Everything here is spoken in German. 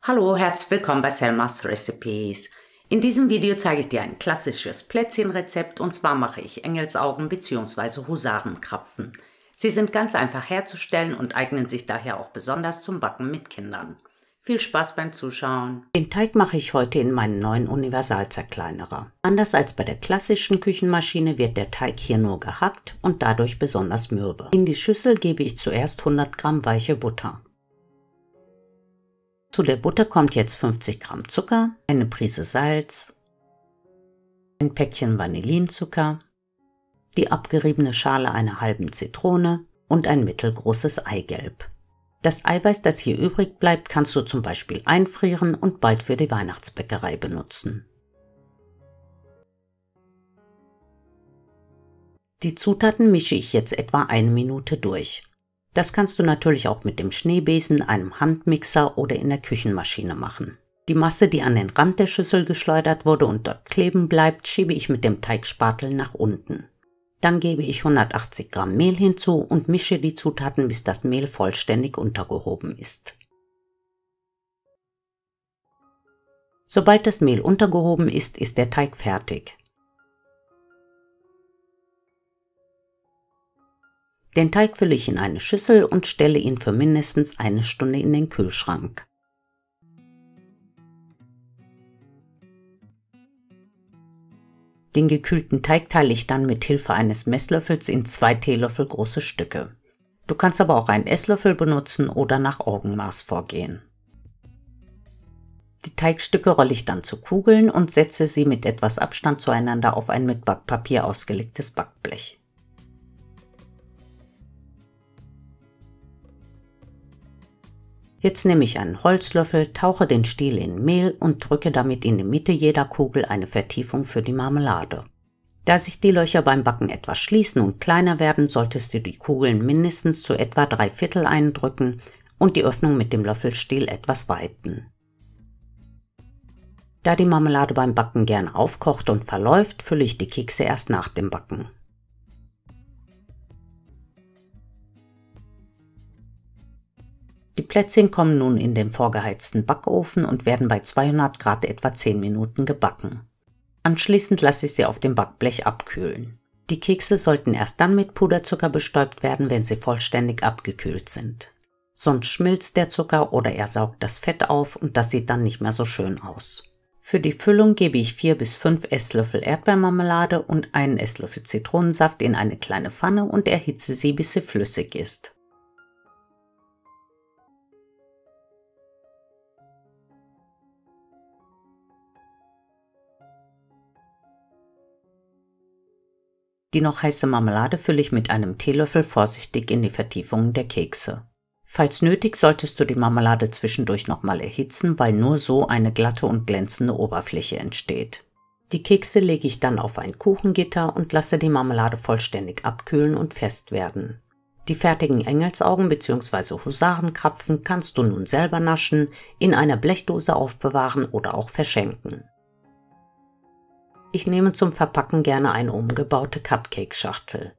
Hallo, herzlich willkommen bei Selmas Recipes. In diesem Video zeige ich dir ein klassisches Plätzchenrezept und zwar mache ich Engelsaugen bzw. Husarenkrapfen. Sie sind ganz einfach herzustellen und eignen sich daher auch besonders zum Backen mit Kindern. Viel Spaß beim Zuschauen! Den Teig mache ich heute in meinen neuen Universalzerkleinerer. Anders als bei der klassischen Küchenmaschine wird der Teig hier nur gehackt und dadurch besonders mürbe. In die Schüssel gebe ich zuerst 100 Gramm weiche Butter. Zu der Butter kommt jetzt 50 Gramm Zucker, eine Prise Salz, ein Päckchen Vanillinzucker, die abgeriebene Schale einer halben Zitrone und ein mittelgroßes Eigelb. Das Eiweiß, das hier übrig bleibt, kannst du zum Beispiel einfrieren und bald für die Weihnachtsbäckerei benutzen. Die Zutaten mische ich jetzt etwa 1 Minute durch. Das kannst du natürlich auch mit dem Schneebesen, einem Handmixer oder in der Küchenmaschine machen. Die Masse, die an den Rand der Schüssel geschleudert wurde und dort kleben bleibt, schiebe ich mit dem Teigspatel nach unten. Dann gebe ich 180 Gramm Mehl hinzu und mische die Zutaten, bis das Mehl vollständig untergehoben ist. Sobald das Mehl untergehoben ist, ist der Teig fertig. Den Teig fülle ich in eine Schüssel und stelle ihn für mindestens 1 Stunde in den Kühlschrank. Den gekühlten Teig teile ich dann mit Hilfe eines Messlöffels in 2 Teelöffel große Stücke. Du kannst aber auch einen Esslöffel benutzen oder nach Augenmaß vorgehen. Die Teigstücke rolle ich dann zu Kugeln und setze sie mit etwas Abstand zueinander auf ein mit Backpapier ausgelegtes Backblech. Jetzt nehme ich einen Holzlöffel, tauche den Stiel in Mehl und drücke damit in die Mitte jeder Kugel eine Vertiefung für die Marmelade. Da sich die Löcher beim Backen etwas schließen und kleiner werden, solltest du die Kugeln mindestens zu etwa 3/4 eindrücken und die Öffnung mit dem Löffelstiel etwas weiten. Da die Marmelade beim Backen gern aufkocht und verläuft, fülle ich die Kekse erst nach dem Backen. Die Plätzchen kommen nun in den vorgeheizten Backofen und werden bei 200 Grad etwa 10 Minuten gebacken. Anschließend lasse ich sie auf dem Backblech abkühlen. Die Kekse sollten erst dann mit Puderzucker bestäubt werden, wenn sie vollständig abgekühlt sind. Sonst schmilzt der Zucker oder er saugt das Fett auf und das sieht dann nicht mehr so schön aus. Für die Füllung gebe ich 4 bis 5 Esslöffel Erdbeermarmelade und einen Esslöffel Zitronensaft in eine kleine Pfanne und erhitze sie, bis sie flüssig ist. Die noch heiße Marmelade fülle ich mit einem Teelöffel vorsichtig in die Vertiefungen der Kekse. Falls nötig, solltest du die Marmelade zwischendurch nochmal erhitzen, weil nur so eine glatte und glänzende Oberfläche entsteht. Die Kekse lege ich dann auf ein Kuchengitter und lasse die Marmelade vollständig abkühlen und fest werden. Die fertigen Engelsaugen bzw. Husarenkrapfen kannst du nun selber naschen, in einer Blechdose aufbewahren oder auch verschenken. Ich nehme zum Verpacken gerne eine umgebaute Cupcake-Schachtel.